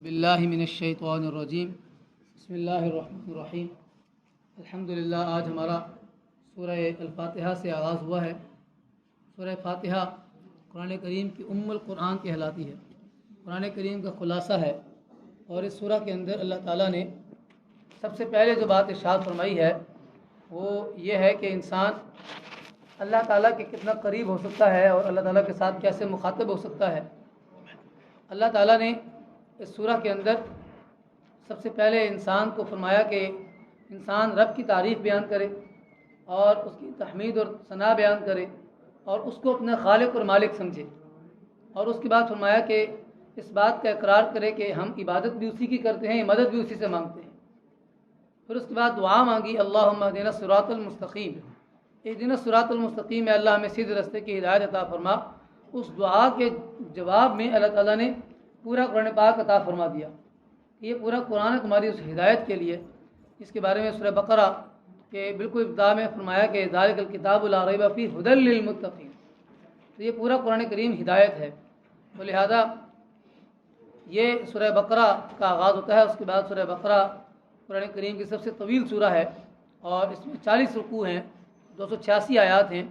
باللہ من الشیطان الرجیم بسم اللہ الرحمن الرحیم الحمدللہ۔ آج ہمارا سورہ الفاتحہ سے آغاز ہوا ہے۔ سورہ فاتحہ قرآن کریم کی القرآن کہلاتی ہے، قرآن کریم کا خلاصہ ہے، اور اس سورہ کے اندر اللہ تعالیٰ نے سب سے پہلے جو بات ارشاد فرمائی ہے وہ یہ ہے کہ انسان اللہ تعالیٰ کے کتنا قریب ہو سکتا ہے اور اللہ تعالیٰ کے ساتھ کیسے مخاطب ہو سکتا ہے۔ اللہ تعالیٰ نے اس سورہ کے اندر سب سے پہلے انسان کو فرمایا کہ انسان رب کی تعریف بیان کرے اور اس کی تحمید اور ثنا بیان کرے اور اس کو اپنا خالق اور مالک سمجھے، اور اس کے بعد فرمایا کہ اس بات کا اقرار کرے کہ ہم عبادت بھی اسی کی کرتے ہیں، مدد بھی اسی سے مانگتے ہیں۔ پھر اس کے بعد دعا مانگی، اللہم اہدنا الصراط المستقیم، اہدنا الصراط المستقیم، میں اللہ ہمیں سیدھے راستے کی ہدایت عطا فرما۔ اس دعا کے جواب میں اللہ تعالیٰ نے پورا قرآن پاک عطا فرما دیا۔ یہ پورا قرآن ہے تمہاری اس ہدایت کے لیے۔ اس کے بارے میں سورہ بقرہ کے بالکل ابتدا میں فرمایا کہ ذالک الکتاب لا ریب فیہ ھدی للمتقین، تو یہ پورا قرآن کریم ہدایت ہے، تو لہذا یہ سورہ بقرہ کا آغاز ہوتا ہے۔ اس کے بعد سورہ بقرہ قرآن کریم کی سب سے طویل سورہ ہے، اور اس میں 40 رکوع ہیں، 286 آیات ہیں،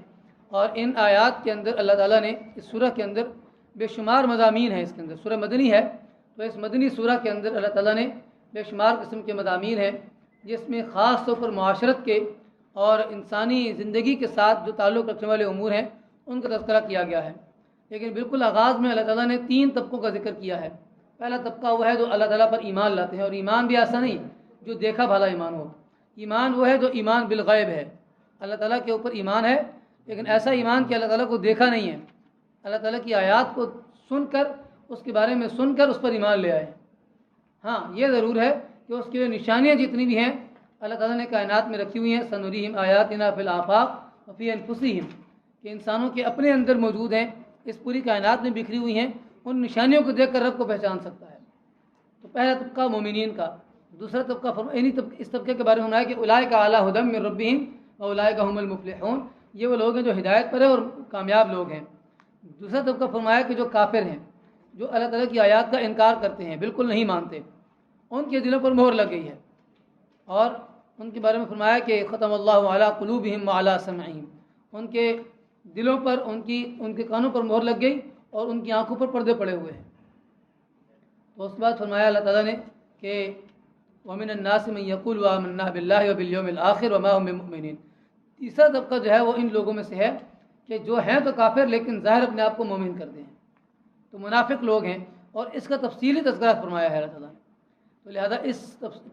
اور ان آیات کے اندر اللہ تعالیٰ نے اس سورہ کے اندر بے شمار مضامین ہیں۔ اس کے اندر سورہ مدنی ہے، تو اس مدنی سورہ کے اندر اللہ تعالیٰ نے بے شمار قسم کے مضامین ہیں، جس میں خاص طور پر معاشرت کے اور انسانی زندگی کے ساتھ جو تعلق رکھنے والے امور ہیں ان کا تذکرہ کیا گیا ہے۔ لیکن بالکل آغاز میں اللہ تعالیٰ نے 3 طبقوں کا ذکر کیا ہے۔ پہلا طبقہ وہ ہے جو اللہ تعالیٰ پر ایمان لاتے ہیں، اور ایمان بھی ایسا نہیں جو دیکھا بھالا ایمان ہو، ایمان وہ ہے جو ایمان بالغیب ہے، اللہ تعالیٰ کے اوپر ایمان ہے، لیکن ایسا ایمان کہ اللہ تعالیٰ کو دیکھا نہیں ہے، اللہ تعالیٰ کی آیات کو سن کر، اس کے بارے میں سن کر اس پر ایمان لے آئے۔ ہاں یہ ضرور ہے کہ اس کی نشانیاں جتنی بھی ہیں اللہ تعالیٰ نے کائنات میں رکھی ہوئی ہیں، سنریہم آیاتنا فی الآفاق وفی انفسہم، کہ انسانوں کے اپنے اندر موجود ہیں، اس پوری کائنات میں بکھری ہوئی ہیں، ان نشانیوں کو دیکھ کر رب کو پہچان سکتا ہے۔ تو پہلا طبقہ مومنین کا، دوسرا طبقہ اس طبقے کے بارے میں فرمایا کہ اولئک علی ھدی من ربہم واولئک ھم المفلحون، یہ وہ لوگ ہیں جو ہدایت پر ہیں اور کامیاب لوگ ہیں۔ دوسرا طبقہ فرمایا کہ جو کافر ہیں، جو اللہ تعالیٰ کی آیات کا انکار کرتے ہیں، بالکل نہیں مانتے، ان کے دلوں پر مہر لگ گئی ہے، اور ان کے بارے میں فرمایا کہ ختم اللہ علی قلوبہم وعلی سمعہم، ان کے دلوں پر، ان کے کانوں پر مہر لگ گئی اور ان کی آنکھوں پر پردے پڑے ہوئے ہیں۔ تو اس کے بعد فرمایا اللہ تعالیٰ نے کہ وَمِنَ النَّاسِ مَن يَقُولُ آمَنَّا بِاللَّهِ وَبِالْيَوْمِ الْآخِرِ وَمَا هُم بِمُؤْمِنِينَ۔ تیسرا طبقہ جو ہے وہ ان لوگوں میں سے ہے کہ جو ہیں تو کافر لیکن ظاہر اپنے آپ کو مومن کرتے ہیں، تو منافق لوگ ہیں، اور اس کا تفصیلی تذکرہ فرمایا ہے اللہ تعالیٰ نے۔ تو لہذا اس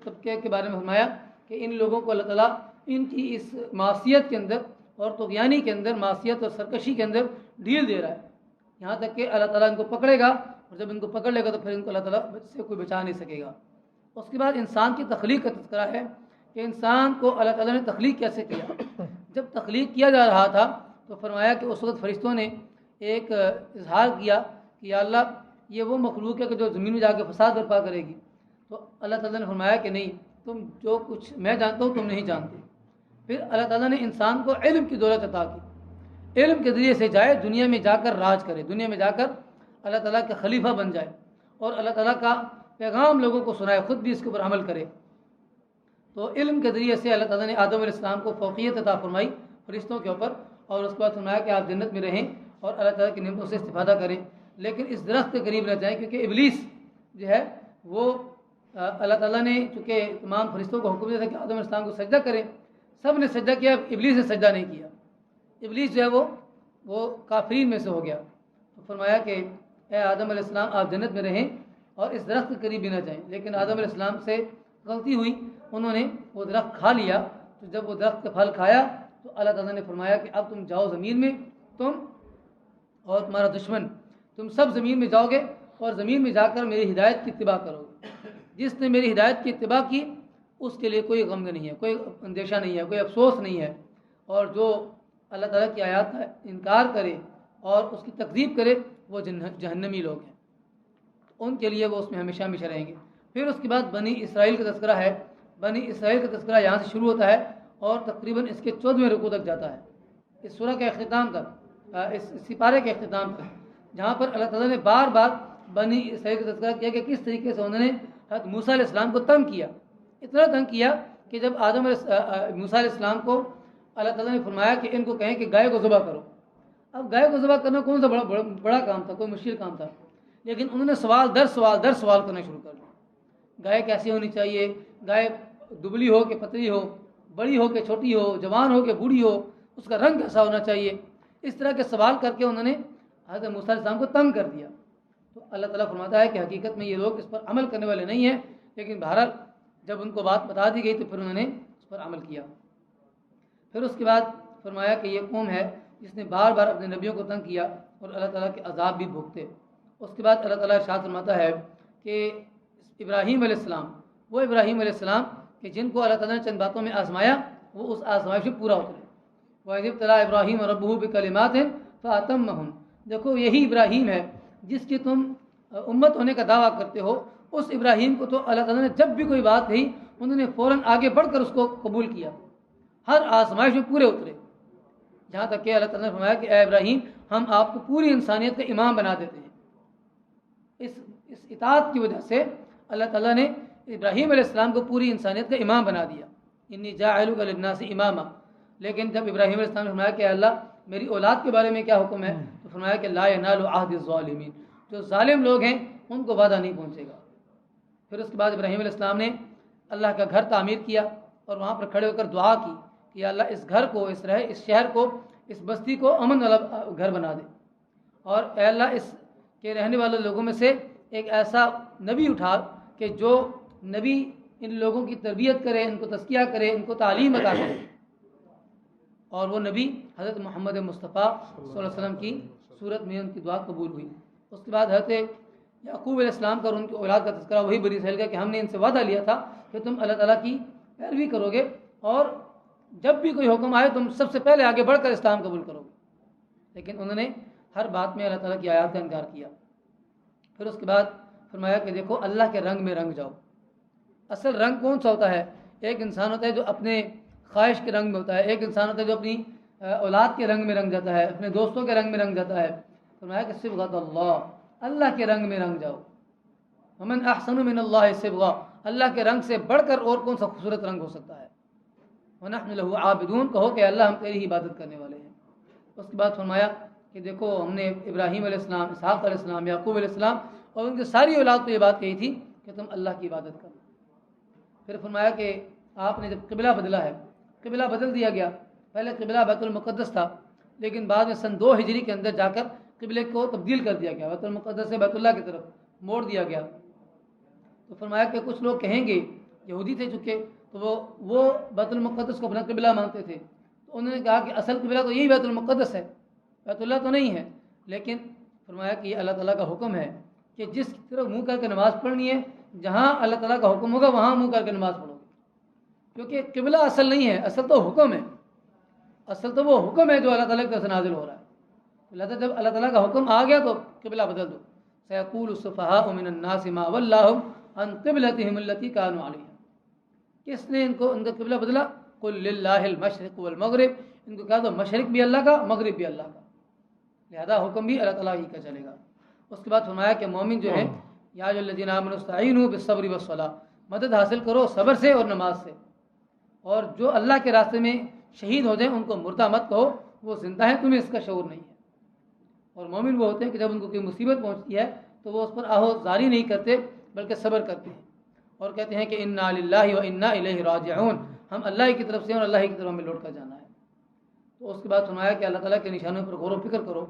طبقے کے بارے میں فرمایا کہ ان لوگوں کو اللہ تعالیٰ ان کی اس معصیت کے اندر اور طغیانی کے اندر، معصیت اور سرکشی کے اندر ڈھیل دے رہا ہے، یہاں تک کہ اللہ تعالیٰ ان کو پکڑے گا، اور جب ان کو پکڑ لے گا تو پھر ان کو اللہ تعالیٰ سے کوئی بچا نہیں سکے گا۔ اس کے بعد انسان کی تخلیق کا تذکرہ ہے کہ انسان کو اللہ تعالیٰ نے تخلیق کیسے کیا۔ جب تخلیق کیا جا رہا تھا تو فرمایا کہ اس وقت فرشتوں نے ایک اظہار کیا کہ یا اللہ یہ وہ مخلوق ہے کہ جو زمین میں جا کے فساد برپا کرے گی، تو اللہ تعالیٰ نے فرمایا کہ نہیں، تم جو کچھ میں جانتا ہوں تم نہیں جانتے۔ پھر اللہ تعالیٰ نے انسان کو علم کی دولت عطا کی، علم کے ذریعے سے جائے دنیا میں جا کر راج کرے، دنیا میں جا کر اللہ تعالیٰ کا خلیفہ بن جائے اور اللہ تعالیٰ کا پیغام لوگوں کو سنائے، خود بھی اس کے اوپر عمل کرے۔ تو علم کے ذریعے سے اللہ تعالیٰ نے آدم علیہ السلام کو فوقیت عطا فرمائی فرشتوں کے اوپر، اور اس کے بعد فرمایا کہ آپ جنت میں رہیں اور اللہ تعالیٰ کی نعمتوں سے استفادہ کریں، لیکن اس درخت کے قریب نہ جائیں، کیونکہ ابلیس جو ہے وہ اللہ تعالیٰ نے چونکہ تمام فرشتوں کو حکم دیا تھا کہ آدم علیہ السلام کو سجدہ کریں، سب نے سجدہ کیا، ابلیس نے سجدہ نہیں کیا۔ ابلیس جو ہے وہ کافرین میں سے ہو گیا۔ تو فرمایا کہ اے آدم علیہ السلام آپ جنت میں رہیں اور اس درخت کے قریب بھی نہ جائیں، لیکن آدم علیہ السلام سے غلطی ہوئی، انہوں نے وہ درخت کھا لیا۔ تو جب وہ درخت کا پھل کھایا تو اللہ تعالیٰ نے فرمایا کہ اب تم جاؤ زمین میں، تم اور تمہارا دشمن، تم سب زمین میں جاؤ گے اور زمین میں جا کر میری ہدایت کی اتباع کرو گے۔ جس نے میری ہدایت کی اتباع کی اس کے لیے کوئی غم نہیں ہے، کوئی اندیشہ نہیں ہے، کوئی افسوس نہیں ہے، اور جو اللہ تعالیٰ کی آیات کا انکار کرے اور اس کی تکذیب کرے وہ جہنمی لوگ ہیں، ان کے لیے وہ اس میں ہمیشہ ہمیشہ رہیں گے۔ پھر اس کے بعد بنی اسرائیل کا تذکرہ ہے۔ بنی اسرائیل کا تذکرہ یہاں سے شروع ہوتا ہے اور تقریباً اس کے 14ویں رکوع تک جاتا ہے، اس سورہ کے اختتام تک، اس سپارے کے اختتام تک، جہاں پر اللہ تعالیٰ نے بار بار بنی اسرائیل کا تذکرہ کیا کہ کس طریقے سے انہوں نے حضرت موسیٰ علیہ السلام کو تنگ کیا، اتنا تنگ کیا کہ جب موسیٰ علیہ السلام کو اللہ تعالیٰ نے فرمایا کہ ان کو کہیں کہ گائے کو ذبح کرو۔ اب گائے کو ذبح کرنا کون سا بڑا کام تھا، کوئی مشکل کام تھا، لیکن انہوں نے سوال در سوال کرنا شروع کر دیا۔ گائے کیسی ہونی چاہیے، گائے دبلی ہو کہ پتلی ہو، بڑی ہو کہ چھوٹی ہو، جوان ہو کہ بوڑھی ہو، اس کا رنگ کیسا ہونا چاہیے، اس طرح کے سوال کر کے انہوں نے حضرت موسیٰ علیہ السلام کو تنگ کر دیا۔ تو اللہ تعالیٰ فرماتا ہے کہ حقیقت میں یہ لوگ اس پر عمل کرنے والے نہیں ہیں، لیکن بہرحال جب ان کو بات بتا دی گئی تو پھر انہوں نے اس پر عمل کیا۔ پھر اس کے بعد فرمایا کہ یہ قوم ہے جس نے بار بار اپنے نبیوں کو تنگ کیا اور اللہ تعالیٰ کے عذاب بھی بھوگتے۔ اس کے بعد اللہ تعالیٰ ارشاد فرماتا ہے کہ ابراہیم علیہ السلام، وہ ابراہیم علیہ السلام کہ جن کو اللہ تعالیٰ نے چند باتوں میں آزمایا، وہ اس آزمائش میں پورا اترے۔ وَإِذِ ابْتَلَىٰ إِبْرَاهِيمَ رَبُّهُ بِكَلِمَاتٍ فَأَتَمَّهُنَّ، دیکھو یہی ابراہیم ہے جس کی تم امت ہونے کا دعویٰ کرتے ہو، اس ابراہیم کو تو اللہ تعالیٰ نے جب بھی کوئی بات کہی انہوں نے فوراً آگے بڑھ کر اس کو قبول کیا، ہر آزمائش میں پورے اترے، جہاں تک کہ اللہ تعالیٰ نے فرمایا کہ اے ابراہیم ہم آپ کو پوری انسانیت کا امام بنا دیتے ہیں۔ اس اطاعت کی وجہ سے اللہ تعالیٰ نے ابراہیم علیہ السلام کو پوری انسانیت کا امام بنا دیا، انی جاعلک للناس اماما۔ لیکن جب ابراہیم علیہ السلام نے فرمایا کہ اللہ میری اولاد کے بارے میں کیا حکم ہے، تو فرمایا کہ لا ینال عہد الظالمین، جو ظالم لوگ ہیں ان کو وعدہ نہیں پہنچے گا۔ پھر اس کے بعد ابراہیم علیہ السلام نے اللہ کا گھر تعمیر کیا اور وہاں پر کھڑے ہو کر دعا کی کہ یا اللہ اس گھر کو، اس شہر کو، اس بستی کو امن والا گھر بنا دے، اور اے اللہ اس کے رہنے والے لوگوں میں سے ایک ایسا نبی اٹھا کہ جو نبی ان لوگوں کی تربیت کرے، ان کو تزکیہ کرے، ان کو تعلیم عطا کرے، اور وہ نبی حضرت محمد مصطفیٰ صلی اللہ علیہ وسلم کی صورت میں ان کی دعا قبول ہوئی۔ اس کے بعد حضرت یعقوب علیہ السلام کا اور ان کی اولاد کا تذکرہ وہی بنی اسرائیل کا کہ ہم نے ان سے وعدہ لیا تھا کہ تم اللہ تعالیٰ کی پیروی کرو گے اور جب بھی کوئی حکم آئے تم سب سے پہلے آگے بڑھ کر اسلام قبول کرو گے، لیکن انہوں نے ہر بات میں اللہ تعالیٰ کی آیات کا انکار کیا۔ پھر اس کے بعد فرمایا کہ دیکھو اللہ کے رنگ میں رنگ جاؤ۔ اصل رنگ کون سا ہوتا ہے؟ ایک انسان ہوتا ہے جو اپنے خواہش کے رنگ میں ہوتا ہے، ایک انسان ہوتا ہے جو اپنی اولاد کے رنگ میں رنگ جاتا ہے، اپنے دوستوں کے رنگ میں رنگ جاتا ہے۔ فرمایا کہ صبغۃ اللہ کے رنگ میں رنگ جاؤ۔ ومن احسن من اللہ صبغہ، اللہ کے رنگ سے بڑھ کر اور کون سا خوبصورت رنگ ہو سکتا ہے؟ وَنَحْنُ لَهُ عَابِدُونَ، کہو کہ اللہ ہم تیری ہی عبادت کرنے والے ہیں۔ اس کے بعد فرمایا کہ دیکھو ہم نے ابراہیم علیہ السلام، اسحاق علیہ السلام، یعقوب علیہ السلام اور ان کی ساری اولاد کو یہ بات کہی تھی کہ تم اللہ کی عبادت کرو۔ پھر فرمایا کہ آپ نے جب قبلہ بدلا ہے، قبلہ بدل دیا گیا، پہلے قبلہ بیت المقدس تھا لیکن بعد میں سن 2 ہجری کے اندر جا کر قبلے کو تبدیل کر دیا گیا، بیت المقدس سے بیت اللہ کی طرف موڑ دیا گیا۔ تو فرمایا کہ کچھ لوگ کہیں گے، یہودی تھے چکے تو وہ بیت المقدس کو اپنا قبلہ مانتے تھے، تو انہوں نے کہا کہ اصل قبلہ تو یہی بیت المقدس ہے، بیت اللہ تو نہیں ہے۔ لیکن فرمایا کہ یہ اللہ تعالیٰ کا حکم ہے کہ جس طرف منہ کر کے نماز پڑھنی ہے، جہاں اللہ تعالیٰ کا حکم ہوگا وہاں منہ کر کے نماز پڑھو، کیونکہ قبلہ اصل نہیں ہے، اصل تو حکم ہے، اصل تو وہ حکم ہے جو اللہ تعالیٰ کی طرف سے نازل ہو رہا ہے۔ لہٰذا جب اللہ تعالیٰ کا حکم آ گیا تو قبلہ بدل دو۔ سيقول السفهاء من الناس ما ولاهم عن قبلتهم التي كانوا عليها، کس نے ان کا قبلہ بدلا؟ قل للہ المشرق والمغرب، ان کو کہا تو مشرق بھی اللہ کا، مغرب بھی اللہ کا، لہذا حکم بھی اللہ تعالیٰ ہی کا چلے گا۔ اس کے بعد فرمایا کہ مومن جو ہیں، یا ایھا الذین آمنوا استعینوا بالصبر والصلاۃ، مدد حاصل کرو صبر سے اور نماز سے، اور جو اللہ کے راستے میں شہید ہو جائیں ان کو مردہ مت کہو، وہ زندہ ہیں، تمہیں اس کا شعور نہیں ہے۔ اور مومن وہ ہوتے ہیں کہ جب ان کو کوئی مصیبت پہنچتی ہے تو وہ اس پر آہو زاری نہیں کرتے بلکہ صبر کرتے ہیں اور کہتے ہیں کہ انا للہ و انا الیہ راجعون، ہم اللہ کی طرف سے اور اللہ کی طرف ہمیں لوٹ کر جانا ہے۔ تو اس کے بعد فرمایا کہ اللہ تعالیٰ کے نشانوں پر غور و فکر کرو،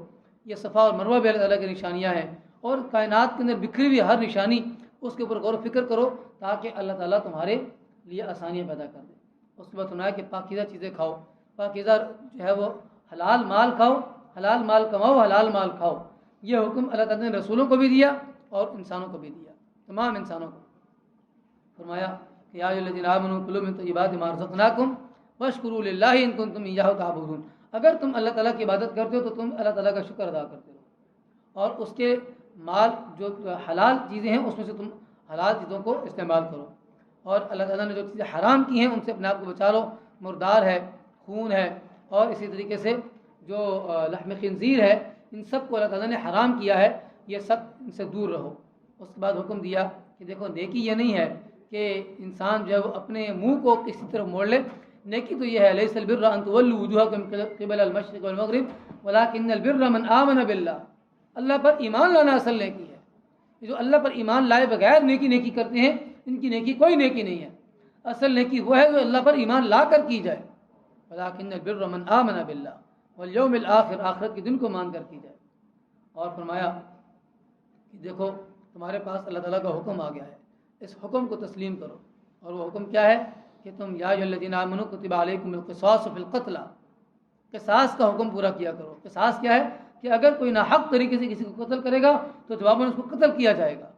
یہ صفا اور مروہ بھی اللہ تعالیٰ کی نشانیاں ہیں، اور کائنات کے اندر بکھری ہوئی ہر نشانی اس کے اوپر غور و فکر کرو تاکہ اللہ تعالیٰ تمہارے لیے آسانیاں پیدا کر دے۔ اس کے بعد فرمایا کہ پاکیزہ چیزیں کھاؤ، پاکیزہ جو ہے وہ حلال مال کھاؤ، حلال مال کماؤ، حلال مال کھاؤ۔ یہ حکم اللہ تعالیٰ نے رسولوں کو بھی دیا اور انسانوں کو بھی دیا، تمام انسانوں کو۔ فرمایا کہ یا ایھا الذین آمنوا کلوا من طیبات ما رزقناکم واشکروا للہ ان کنتم ایاہ تعبدون، اگر تم اللہ تعالیٰ کی عبادت کرتے ہو تو تم اللہ تعالیٰ کا شکر ادا کرتے ہو، اور اس کے مال جو حلال چیزیں ہیں اس میں سے تم حلال چیزوں کو استعمال کرو، اور اللہ تعالیٰ نے جو چیزیں حرام کی ہیں ان سے اپنے آپ کو بچا لو، مردار ہے، خون ہے، اور اسی طریقے سے جو لحم خنزیر ہے، ان سب کو اللہ تعالیٰ نے حرام کیا ہے یہ سب ان سے دور رہو۔ اس کے بعد حکم دیا کہ دیکھو نیکی یہ نہیں ہے کہ انسان جو ہے وہ اپنے منہ کو کسی طرف موڑ لے، نیکی تو یہ ہے لیس البر ان تولوا وجوہکم قبل المشرق والمغرب ولکن البر من آمن باللہ، اللہ پر ایمان لانا اصل نیکی ہے۔ یہ جو اللہ پر ایمان لائے بغیر نیکی کرتے ہیں، ان کی نیکی کوئی نیکی نہیں ہے۔ اصل نیکی وہ ہے جو اللہ پر ایمان لا کر کی جائے، ولکن البر من آمن باللہ والیوم الآخر، آخرت کے دن کو مان کر کی جائے۔ اور فرمایا کہ دیکھو تمہارے پاس اللہ تعالیٰ کا حکم آ گیا ہے، اس حکم کو تسلیم کرو۔ اور وہ حکم کیا ہے کہ تم یا ایھا الذین آمنوا کتب علیکم القصاص فی القتل، قصاص کا حکم پورا کیا کرو۔ قصاص کیا ہے کہ اگر کوئی ناحق طریقے سے کسی کو قتل کرے گا تو جواباً اس کو قتل کیا جائے گا۔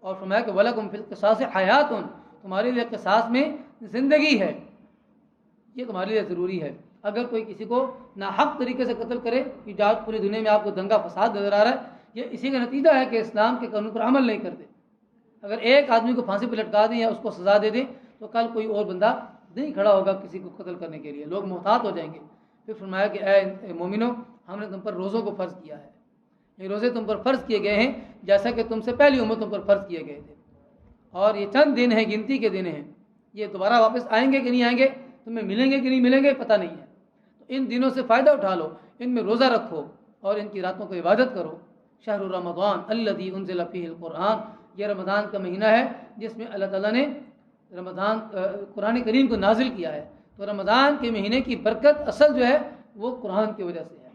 اور فرمایا کہ وَلَکُمْ فِی الْقِصَاصِ حَیَاتٌ، تمہارے لیے قصاص میں زندگی ہے، یہ تمہارے لیے ضروری ہے۔ اگر کوئی کسی کو ناحق طریقے سے قتل کرے، کہ جو پوری دنیا میں آپ کو دنگا فساد نظر آ رہا ہے، یہ اسی کا نتیجہ ہے کہ اسلام کے قانون پر عمل نہیں کرتے۔ اگر ایک آدمی کو پھانسی پہ لٹکا دیں یا اس کو سزا دے دیں تو کل کوئی اور بندہ نہیں کھڑا ہوگا کسی کو قتل کرنے کے لیے، لوگ محتاط ہو جائیں گے۔ پھر فرمایا کہ اے مومنو، ہم نے تم پر روزوں کو فرض کیا ہے، یہ روزے تم پر فرض کیے گئے ہیں جیسا کہ تم سے پہلی امتوں پر فرض کیے گئے تھے، اور یہ چند دن ہیں، گنتی کے دن ہیں، یہ دوبارہ واپس آئیں گے کہ نہیں آئیں گے، تمہیں ملیں گے کہ نہیں ملیں گے پتہ نہیں ہے۔ تو ان دنوں سے فائدہ اٹھا لو، ان میں روزہ رکھو اور ان کی راتوں کو عبادت کرو۔ شہر رمضان الذی انزل فیہ القرآن، یہ رمضان کا مہینہ ہے جس میں اللہ تعالیٰ نے قرآن کریم کو نازل کیا ہے۔ تو رمضان کے مہینے کی برکت اصل جو ہے وہ قرآن کی وجہ سے ہے۔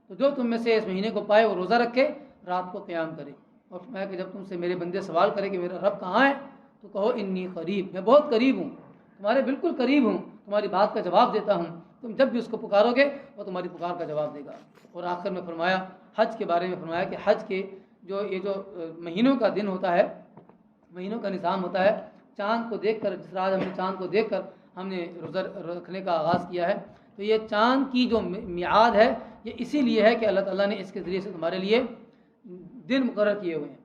تو جو تم میں سے اس مہینے کو پائے وہ روزہ رکھے، رات کو قیام کرے۔ اور فرمایا کہ جب تم سے میرے بندے سوال کرے کہ میرا رب کہاں ہے تو کہو انی قریب، میں بہت قریب ہوں، تمہارے بالکل قریب ہوں، تمہاری بات کا جواب دیتا ہوں، تم جب بھی اس کو پکارو گے وہ تمہاری پکار کا جواب دے گا۔ اور آخر میں فرمایا حج کے بارے میں، فرمایا کہ حج کے یہ جو مہینوں کا دن ہوتا ہے، مہینوں کا نظام ہوتا ہے، چاند کو دیکھ کر، جس رات ہم نے چاند کو دیکھ کر ہم نے روزہ رکھنے کا آغاز کیا ہے، تو یہ چاند کی جو میعاد ہے یہ اسی لیے ہے کہ اللہ تعالیٰ نے اس کے ذریعے سے تمہارے لیے دن مقرر کیے ہوئے ہیں،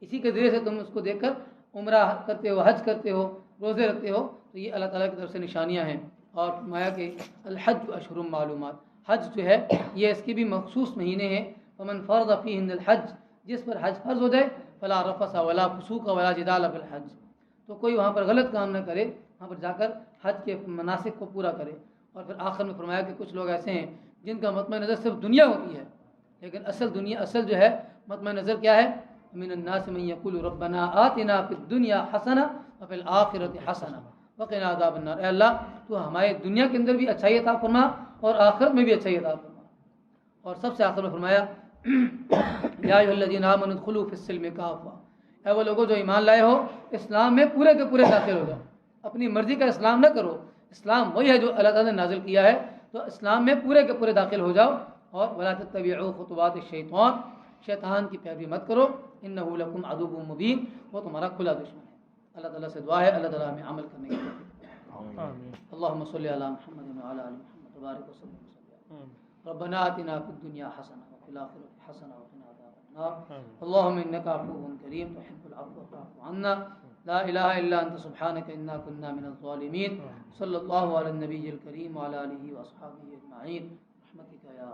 اسی کے ذریعے سے تم اس کو دیکھ کر عمرہ کرتے ہو، حج کرتے ہو، روزے رکھتے ہو، تو یہ اللہ تعالیٰ کی طرف سے نشانیاں ہیں۔ اور فرمایا کہ الحج اشہر معلومات، حج جو ہے یہ اس کے بھی مخصوص مہینے ہیں۔ فمن فرض فیہن الحج، جس پر حج فرض ہو جائے، فلا رفث ولا فسوق ولا جدال فی الحج، تو کوئی وہاں پر غلط کام نہ کرے، وہاں پر جا کر حج کے مناسک کو پورا کرے۔ اور پھر آخر میں فرمایا کہ کچھ لوگ ایسے ہیں جن کا مطمع نظر صرف دنیا ہوتی ہے، لیکن اصل جو ہے مطمع نظر کیا ہے؟ من الناس من یقول ربنا آتنا فی الدنیا حسنہ وفی الآخرۃ حسنہ وقنا عذاب النار، اے اللہ تو ہمارے دنیا کے اندر بھی اچھائی عطا فرما اور آخرت میں بھی اچھائی عطا فرما۔ اور سب سے آخر میں فرمایا یا ایھا الذین آمنوا ادخلوا فی السلم کافہ، اے وہ لوگوں جو ایمان لائے ہو، اسلام میں پورے کے پورے داخل ہو جاؤ، اپنی مرضی کا اسلام نہ کرو، اسلام وہی ہے جو اللہ تعالیٰ نے نازل کیا ہے، تو اسلام میں پورے کے پورے داخل ہو جاؤ۔ اور ولا تتبعوا خطوات الشیطان، شیطان کی پیروی مت کرو، انہ لکم عدو مبین، وہ تمہارا کھلا دشمن ہے۔ اللہ تعالیٰ سے دعا ہے اللہ تعالیٰ ہمیں عمل کرنے کی توفیق۔ اللہم صلی علی محمد وعلی آل محمد وبارک وسلم۔ ربنا آتنا فی الدنیا حسنہ وفی الآخرۃ حسنہ وقنا عذاب النار۔ اللہم انک عفو کریم تحب العفو فاعف عنا، لا الہ الا انت سبحانک انا کنا من الظالمین۔ صلی اللہ علی النبی الکریم وعلی آلہ واصحابہ اجمعین، رحمتک یا